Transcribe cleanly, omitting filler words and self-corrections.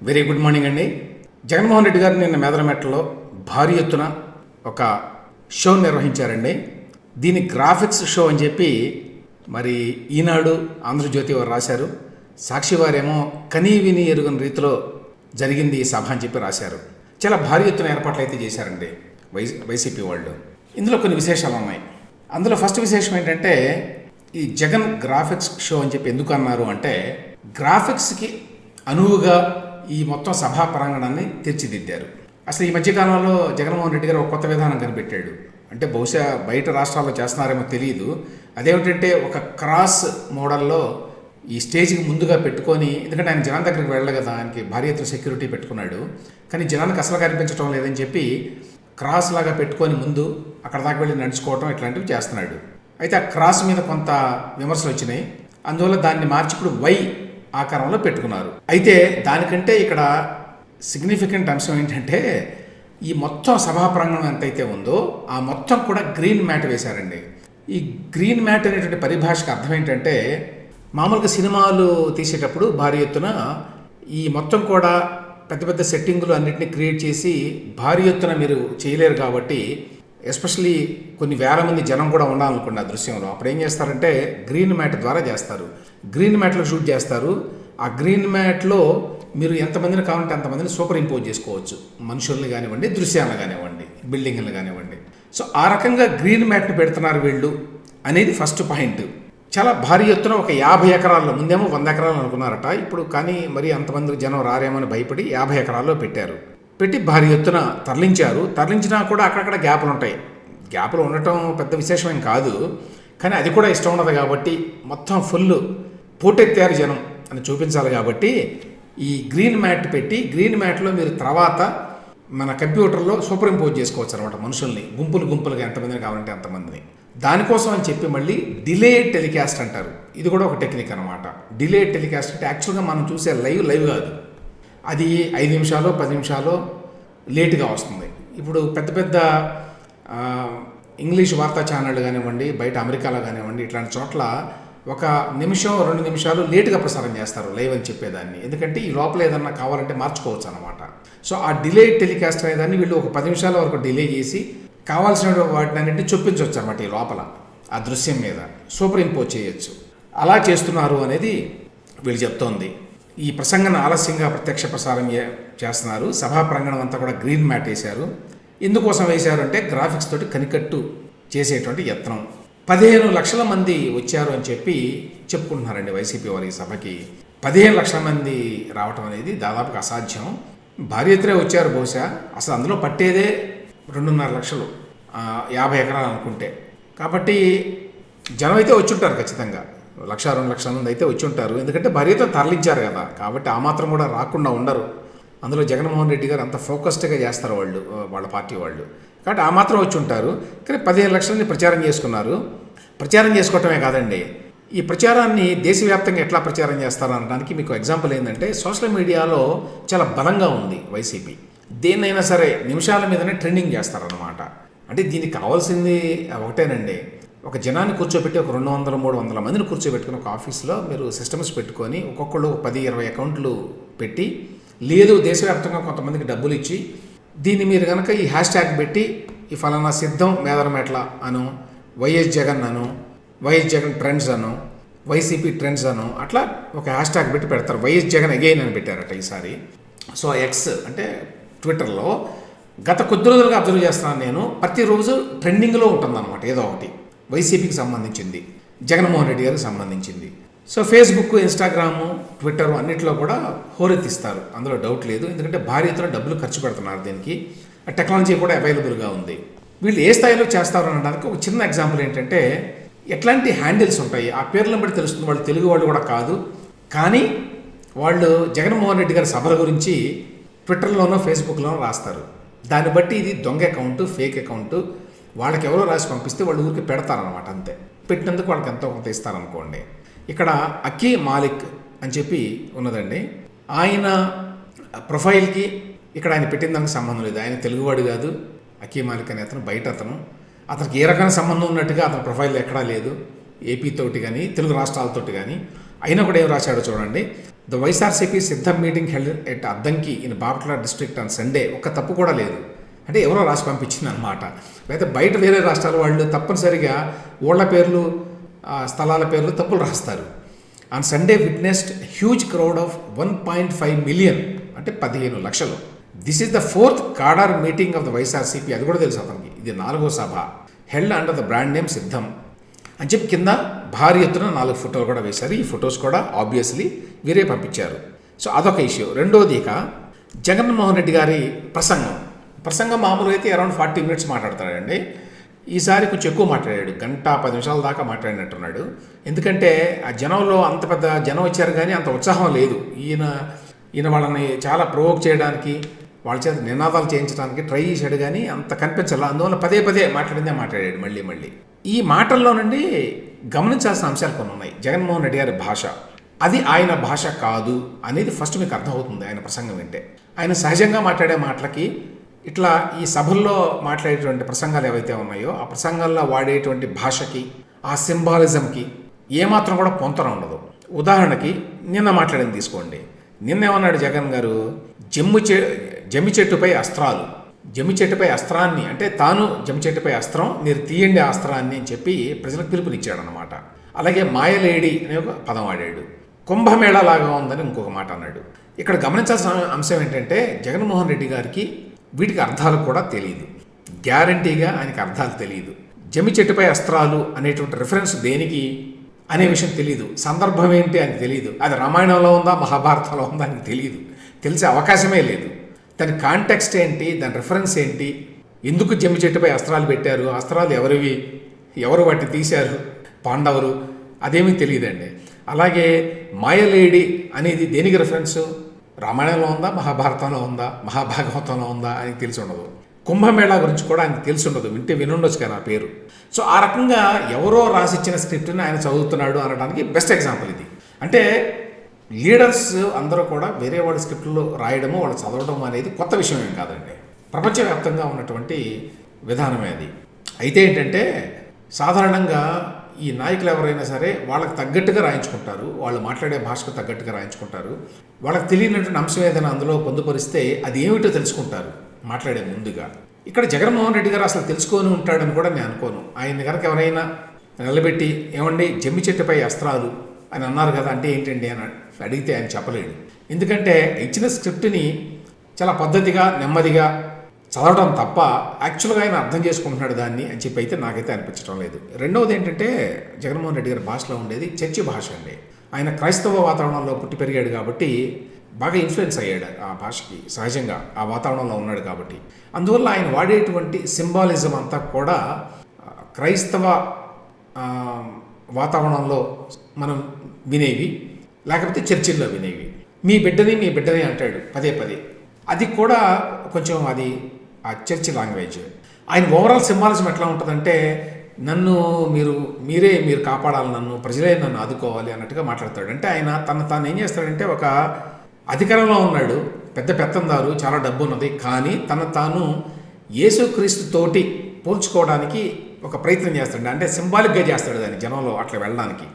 Very good morning అండి. జగన్మోహన్ రెడ్డి గారు నిన్న మేదరమెట్టలో భారీ ఎత్తున ఒక షో నిర్వహించారండి. దీని గ్రాఫిక్స్ షో అని చెప్పి మరి ఈనాడు, ఆంధ్రజ్యోతి వారు రాశారు. సాక్షి వారేమో కనీ విని ఎరుగని రీతిలో జరిగింది ఈ సభ అని చెప్పి రాశారు. చాలా భారీ ఎత్తున ఏర్పాట్లు అయితే చేశారండి వైసీపీ వాళ్ళు. ఇందులో కొన్ని విశేషాలు ఉన్నాయి. అందులో ఫస్ట్ విశేషం ఏంటంటే ఈ జగన్ గ్రాఫిక్స్ షో అని చెప్పి ఎందుకు అన్నారు అంటే, గ్రాఫిక్స్కి అనువుగా ఈ మొత్తం సభా ప్రాంగణాన్ని తీర్చిదిద్దారు. అసలు ఈ మధ్యకాలంలో జగన్మోహన్ రెడ్డి గారు ఒక కొత్త విధానం కనిపెట్టాడు. అంటే బహుశా బయట రాష్ట్రాల్లో చేస్తున్నారేమో తెలియదు. అదేమిటంటే ఒక క్రాస్ మోడల్లో ఈ స్టేజ్కి ముందుగా పెట్టుకొని, ఎందుకంటే ఆయన జనం దగ్గరికి వెళ్ళదు కదా, ఆయనకి భారీ ఎత్తున సెక్యూరిటీ పెట్టుకున్నాడు. కానీ జనానికి అసలు కనిపించడం లేదని చెప్పి క్రాస్ లాగా పెట్టుకొని ముందు అక్కడ దాకా వెళ్ళి నడుచుకోవటం ఇట్లాంటివి చేస్తున్నాడు. అయితే ఆ క్రాస్ మీద కొంత విమర్శలు వచ్చినాయి. అందువల్ల దాన్ని మార్చి ఇప్పుడు వై ఆకారంలో పెట్టుకున్నారు. అయితే దానికంటే ఇక్కడ సిగ్నిఫికెంట్ అంశం ఏంటంటే, ఈ మొత్తం సభా ప్రాంగణం ఎంతైతే ఉందో ఆ మొత్తం కూడా గ్రీన్ మ్యాట్ వేశారండి. ఈ గ్రీన్ మ్యాట్ అనేటువంటి పరిభాషకు అర్థం ఏంటంటే, మామూలుగా సినిమాలు తీసేటప్పుడు భారీ ఎత్తున ఈ మొత్తం కూడా పెద్ద పెద్ద సెట్టింగులు అన్నింటినీ క్రియేట్ చేసి భారీ ఎత్తున మీరు చేయలేరు కాబట్టి, ఎస్పెషలీ కొన్ని వేల మంది జనం కూడా ఉండాలనుకోండి ఆ దృశ్యంలో, అప్పుడు ఏం చేస్తారంటే గ్రీన్ మ్యాట్ ద్వారా చేస్తారు. గ్రీన్ మ్యాట్లో షూట్ చేస్తారు. ఆ గ్రీన్ మ్యాట్లో మీరు ఎంతమందిని కావాలంటే అంతమందిని సూపర్ ఇంపోజ్ చేసుకోవచ్చు. మనుషుల్ని కానివ్వండి, దృశ్యాలను కానివ్వండి, బిల్డింగ్లు కానివ్వండి. సో ఆ రకంగా గ్రీన్ మ్యాట్ని పెడుతున్నారు వీళ్ళు అనేది ఫస్ట్ పాయింట్. చాలా భారీ ఎత్తున ఒక 50 ఎకరాల్లో, ముందేమో 100 ఎకరాలు అనుకున్నారట, ఇప్పుడు కానీ మరి అంతమంది జనం రారేమని భయపడి 50 ఎకరాల్లో పెట్టారు. పెట్టి భారీ ఎత్తున తరలించారు. తరలించినా కూడా అక్కడక్కడ గ్యాపులు ఉంటాయి. గ్యాపులు ఉండటం పెద్ద విశేషమేం కాదు, కానీ అది కూడా ఇష్టం ఉండదు కాబట్టి మొత్తం ఫుల్ పోటెత్తారు జనం అని చూపించాలి కాబట్టి ఈ గ్రీన్ మ్యాట్ పెట్టి, గ్రీన్ మ్యాట్లో మీరు తర్వాత మన కంప్యూటర్లో సూపర్ ఇంపోజ్ చేసుకోవచ్చు అనమాట మనుషుల్ని, గుంపులుగా ఎంతమందిని కావాలంటే అంతమందిని. దానికోసం అని చెప్పి మళ్ళీ డిలే టెలికాస్ట్ అంటారు. ఇది కూడా ఒక టెక్నిక్ అనమాట. డిలే టెలికాస్ట్ అంటే యాక్చువల్గా మనం చూసే లైవ్ కాదు, అది 5 నిమిషాలు 10 నిమిషాలు లేటుగా వస్తుంది. ఇప్పుడు పెద్ద పెద్ద ఇంగ్లీష్ వార్తా ఛానళ్ళు కానివ్వండి, బయట అమెరికాలో కానివ్వండి, ఇట్లాంటి చోట్ల 1 నిమిషం 2 నిమిషాలు లేటుగా ప్రసారం చేస్తారు లైవ్ అని చెప్పేదాన్ని. ఎందుకంటే ఈ లోపల ఏదన్నా కావాలంటే మార్చుకోవచ్చు అనమాట. సో ఆ డిలే టెలికాస్ట్ అనేదాన్ని వీళ్ళు ఒక 10 నిమిషాల వరకు డిలే చేసి కావాల్సిన వాటిని అన్నింటినీ చొప్పించవచ్చు అనమాట. ఈ లోపల ఆ దృశ్యం మీద సూపర్ ఇంపోజ్ చేయొచ్చు. అలా చేస్తున్నారు అనేది వీళ్ళు చెప్తోంది. ఈ ప్రసంగాన్ని ఆలస్యంగా ప్రత్యక్ష ప్రసారం చేస్తున్నారు. సభా ప్రాంగణం అంతా కూడా గ్రీన్ మ్యాట్ వేశారు. ఎందుకోసం వేశారు అంటే గ్రాఫిక్స్ తోటి కనికట్టు చేసేటువంటి యత్నం. 15 లక్షల మంది వచ్చారు అని చెప్పి చెప్పుకుంటున్నారండి వైసీపీ వారి సభకి. 15 లక్షల మంది రావటం అనేది దాదాపుగా అసాధ్యం. భారీ ఎత్తునే వచ్చారు బహుశా. అసలు అందులో పట్టేదే 2.5 లక్షలు, 50 ఎకరాలు అనుకుంటే. కాబట్టి జనం అయితే వచ్చి ఉంటారు ఖచ్చితంగా. 1-2 లక్షల మంది అయితే వచ్చి ఉంటారు. ఎందుకంటే భారీ ఎత్తున తరలించారు కదా, కాబట్టి ఆ మాత్రం కూడా రాకుండా ఉండరు. అందులో జగన్మోహన్ రెడ్డి గారు అంత ఫోకస్డ్గా చేస్తారు వాళ్ళ పార్టీ వాళ్ళు, కాబట్టి ఆ మాత్రం వచ్చి ఉంటారు. కానీ 15 లక్షలని ప్రచారం చేసుకున్నారు. ప్రచారం చేసుకోవటమే కాదండి, ఈ ప్రచారాన్ని దేశవ్యాప్తంగా ఎట్లా ప్రచారం చేస్తారు అనడానికి మీకు ఎగ్జాంపుల్ ఏంటంటే, సోషల్ మీడియాలో చాలా బలంగా ఉంది వైసీపీ. దేన్నైనా సరే నిమిషాల మీదనే ట్రెండింగ్ చేస్తారనమాట. అంటే దీనికి కావాల్సింది ఒకటేనండి, ఒక జనాన్ని కూర్చోబెట్టి ఒక 200-300 మందిని కూర్చోబెట్టుకుని ఒక ఆఫీస్లో మీరు సిస్టమ్స్ పెట్టుకొని ఒక్కొక్కళ్ళు 10-20 అకౌంట్లు పెట్టి, లేదు దేశవ్యాప్తంగా కొంతమందికి డబ్బులు ఇచ్చి, దీన్ని మీరు కనుక ఈ హ్యాష్ ట్యాగ్ పెట్టి, ఈ ఫలానా సిద్ధం మేదరమెట్ల అను, వైఎస్ జగన్ అను, వైఎస్ జగన్ ట్రెండ్స్ అను, వైసీపీ ట్రెండ్స్ అను, అట్లా ఒక హ్యాష్ ట్యాగ్ పెట్టి పెడతారు. వైఎస్ జగన్ అగైన్ అని పెట్టారట ఈసారి. సో ఎక్స్ అంటే ట్విట్టర్లో గత కొద్ది రోజులుగా అబ్జర్వ్ చేస్తున్నాను నేను, ప్రతిరోజు ట్రెండింగ్లో ఉంటుందన్నమాట ఏదో ఒకటి వైసీపీకి సంబంధించింది, జగన్మోహన్ రెడ్డి గారికి సంబంధించింది. సో ఫేస్బుక్, ఇన్స్టాగ్రాము, ట్విట్టర్ అన్నింటిలో కూడా హోరెత్తిస్తారు, అందులో డౌట్ లేదు. ఎందుకంటే భారీ ఎత్తున డబ్బులు ఖర్చు పెడుతున్నారు దీనికి. టెక్నాలజీ కూడా అవైలబుల్గా ఉంది. వీళ్ళు ఏ స్థాయిలో చేస్తారు అనడానికి ఒక చిన్న ఎగ్జాంపుల్ ఏంటంటే, ఎట్లాంటి హ్యాండిల్స్ ఉంటాయి ఆ పేర్లను బట్టి తెలుస్తుంది. వాళ్ళు తెలుగు వాళ్ళు కూడా కాదు, కానీ వాళ్ళు జగన్మోహన్ రెడ్డి గారి సభల గురించి ట్విట్టర్లోనో ఫేస్బుక్లోనో రాస్తారు. దాన్ని బట్టి ఇది దొంగ అకౌంట్, ఫేక్ అకౌంట్, వాళ్ళకి ఎవరో రాసి పంపిస్తే వాళ్ళు ఊరికి పెడతారనమాట. అంతే, పెట్టినందుకు వాళ్ళకి ఎంతో కొంత ఇస్తారనుకోండి. ఇక్కడ అకీ మాలిక్ అని చెప్పి ఉన్నదండి. ఆయన ప్రొఫైల్కి ఇక్కడ ఆయన పెట్టిన దానికి సంబంధం లేదు. ఆయన తెలుగువాడు కాదు. అకీ మాలిక్ అనే అతను బయట అతనికి ఏ రకమైన సంబంధం ఉన్నట్టుగా అతని ప్రొఫైల్ ఎక్కడా లేదు, ఏపీ తోటి కానీ తెలుగు రాష్ట్రాలతోటి కానీ. అయినా కూడా ఏం రాశాడో చూడండి, ద వైఎస్ఆర్సీపీ సిద్ధం meeting held at Addanki in Bapatla district on Sunday. ఒక్క తప్పు కూడా లేదు. అంటే ఎవరో రాసి పంపించింది అనమాట. లేదా బయట వేరే రాష్ట్రాల వాళ్ళు తప్పనిసరిగా ఊళ్ళ పేర్లు స్థలాల పేర్లు తప్పులు రాస్తారు. On Sunday witnessed huge crowd of 1.5 million, అంటే 15 లక్షలు. This is the 4th cadre meeting of the YSRCP. అది కూడా తెలుసు అతనికి. ఇది 4వ సభ. Held under the brand name Siddham అని చెప్పి కింద భారీ ఎత్తున 4 ఫోటోలు కూడా వేశారు. ఈ ఫొటోస్ కూడా ఆబ్వియస్లీ వీరే పంపించారు. సో అదొక ఇష్యూ. రెండోది ఇక జగన్మోహన్ రెడ్డి గారి ప్రసంగం మామూలుగా అయితే అరౌండ్ 40 మినిట్స్ మాట్లాడతాడండి. ఈసారి కొంచెం ఎక్కువ మాట్లాడాడు. 1:10 నిమిషాల దాకా మాట్లాడినట్టున్నాడు. ఎందుకంటే ఆ జనంలో అంత పెద్ద జనం వచ్చారు కానీ అంత ఉత్సాహం లేదు. ఈయన వాళ్ళని చాలా ప్రొవోక్ చేయడానికి, వాళ్ళ చేత నినాదాలు చేయించడానికి ట్రై చేశాడు కానీ అంత కనిపించాల. అందువల్ల పదే మాట్లాడాడు మళ్ళీ. ఈ మాటల్లో నుండి గమనించాల్సిన అంశాలు కొన్ని ఉన్నాయి. జగన్మోహన్ రెడ్డి గారి భాష, అది ఆయన భాష కాదు అనేది ఫస్ట్ మీకు అర్థమవుతుంది ఆయన ప్రసంగం వింటే. ఆయన సహజంగా మాట్లాడే మాటలకి, ఇట్లా ఈ సభల్లో మాట్లాడేటువంటి ప్రసంగాలు ఏవైతే ఉన్నాయో ఆ ప్రసంగాల్లో వాడేటువంటి భాషకి, ఆ సింబాలిజంకి ఏమాత్రం కూడా పొంతన ఉండదు. ఉదాహరణకి నిన్న మాట్లాడింది తీసుకోండి. నిన్నేమన్నాడు జగన్ గారు? జమ్మి చెట్టుపై అస్త్రాలు, జమ్మి చెట్టుపై అస్త్రాన్ని, అంటే తాను జమ్మి చెట్టుపై అస్త్రం, మీరు తీయండి ఆ అస్త్రాన్ని అని చెప్పి ప్రజలకు పిలుపునిచ్చాడు అనమాట. అలాగే మాయలేడి అనే ఒక పదం వాడాడు. కుంభమేళా లాగా ఉందని ఇంకొక మాట అన్నాడు. ఇక్కడ గమనించాల్సిన అంశం ఏంటంటే జగన్మోహన్ రెడ్డి గారికి వీటికి అర్థాలు కూడా తెలియదు. గ్యారంటీగా ఆయనకి అర్థాలు తెలియదు. జమ్మి చెట్టుపై అస్త్రాలు అనేటువంటి రిఫరెన్స్ దేనికి అనే విషయం తెలియదు. సందర్భం ఏంటి అని తెలియదు. అది రామాయణంలో ఉందా మహాభారతంలో ఉందా అని తెలియదు. తెలిసే అవకాశమే లేదు. దాని కాంటెక్స్ట్ ఏంటి, దాని రిఫరెన్స్ ఏంటి, ఎందుకు జమ్మి చెట్టుపై అస్త్రాలు పెట్టారు, అస్త్రాలు ఎవరివి, ఎవరు వాటిని తీశారు, పాండవులు, అదేమీ తెలియదండి. అలాగే మాయలేడి అనేది దేనికి రిఫరెన్సు, రామాయణంలో ఉందా మహాభారతంలో ఉందా మహాభాగవతంలో ఉందా అని తెలిసి ఉండదు. కుంభమేళా గురించి కూడా ఆయనకు తెలిసి ఉండదు. వినుండొచ్చు కదా ఆ పేరు. సో ఆ రకంగా ఎవరో రాసిచ్చిన స్క్రిప్ట్ని ఆయన చదువుతున్నాడు అనడానికి బెస్ట్ ఎగ్జాంపుల్ ఇది. అంటే లీడర్స్ అందరూ కూడా వేరే వాళ్ళ స్క్రిప్ట్లో రాయడము, వాళ్ళు చదవడం అనేది కొత్త విషయం ఏం కాదండి. ప్రపంచవ్యాప్తంగా ఉన్నటువంటి విధానమే అది. అయితే ఏంటంటే సాధారణంగా ఈ నాయకులు ఎవరైనా సరే వాళ్ళకి తగ్గట్టుగా రాయించుకుంటారు. వాళ్ళు మాట్లాడే భాషకు తగ్గట్టుగా రాయించుకుంటారు. వాళ్ళకి తెలియనటువంటి అంశం ఏదైనా అందులో పొందుపరిస్తే అది ఏమిటో తెలుసుకుంటారు మాట్లాడే ముందుగా. ఇక్కడ జగన్మోహన్ రెడ్డి గారు అసలు తెలుసుకొని ఉంటాడని కూడా నేను అనుకోను. ఆయన కనుక ఎవరైనా నిలబెట్టి ఏమండి జమ్మి చెట్టుపై అస్త్రాలు అని అన్నారు కదా అంటే ఏంటండి అని అడిగితే ఆయన చెప్పలేడు. ఎందుకంటే ఇచ్చిన స్క్రిప్ట్ని చాలా పద్ధతిగా నెమ్మదిగా చదవడం తప్ప యాక్చువల్గా ఆయన అర్థం చేసుకుంటున్నాడు దాన్ని అని చెప్పి అయితే నాకైతే అనిపించడం లేదు. రెండవది ఏంటంటే జగన్మోహన్ రెడ్డి గారి భాషలో ఉండేది చర్చి భాష అండి. ఆయన క్రైస్తవ వాతావరణంలో పుట్టి పెరిగాడు కాబట్టి బాగా ఇన్ఫ్లుయెన్స్ అయ్యాడు ఆ భాషకి. సహజంగా ఆ వాతావరణంలో ఉన్నాడు కాబట్టి అందువల్ల ఆయన వాడేటువంటి సింబాలిజం అంతా కూడా క్రైస్తవ వాతావరణంలో మనం వినేవి, లేకపోతే చర్చిల్లో వినేవి. మీ బిడ్డని అంటాడు పదే. అది కూడా కొంచెం అది ఆ చర్చి లాంగ్వేజ్. ఆయన ఓవరాల్ సింబాలిజం ఎట్లా ఉంటుందంటే మీరు కాపాడాలి, ప్రజలే నన్ను ఆదుకోవాలి అన్నట్టుగా మాట్లాడతాడు. అంటే ఆయన తాను ఏం చేస్తాడంటే ఒక అధికారంలో ఉన్నాడు, పెద్ద పెత్తందారు, చాలా డబ్బు ఉన్నది, కానీ తాను యేసుక్రీస్తుతోటి పోల్చుకోవడానికి ఒక ప్రయత్నం చేస్తాడు. అంటే సింబాలిక్గా చేస్తాడు దాన్ని జనంలో అట్లా వెళ్ళడానికి.